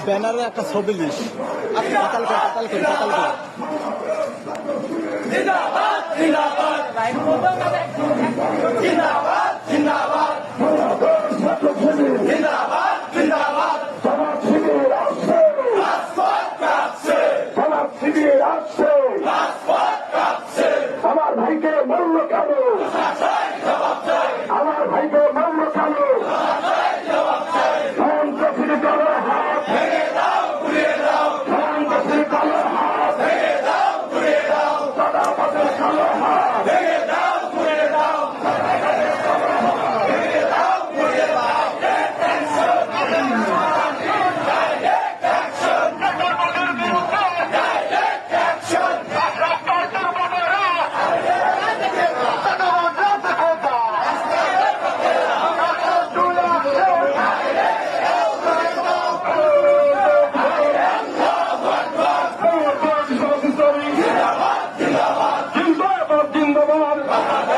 ব্যানারে একটা ছবি লিস পাতাল করে জিন্দাবাদ জিন্দাবাদ জিন্দাবাদ জিন্দাবাদ জিন্দাবাদ জিন্দাবাদ সমাজ শিবির আসছে, রাজপথ কাঁপছে সমাজ শিবির আসছে, রাজপথ কাঁপছে আমার ভাইকে মারল কেন, জবাব চাই আমার ভাইকে মারল কেন, জবাব চাই সন্ত্রাসীর কালো হাত, ভেঙে দাও ঘুরিয়ে দাও সন্ত্রাসীর কালো হাত, ভেঙে দাও ঘুরিয়ে দাও চাঁদাবাজের কালো হাত, ভেঙে দাও ঘুরিয়ে দাও ভেঙে দাও ঘুরিয়ে দাও ডাইরেক্ট অ্যাকশন ডাইরেক্ট অ্যাকশন জিন্দাবাদ জিন্দাবাদ,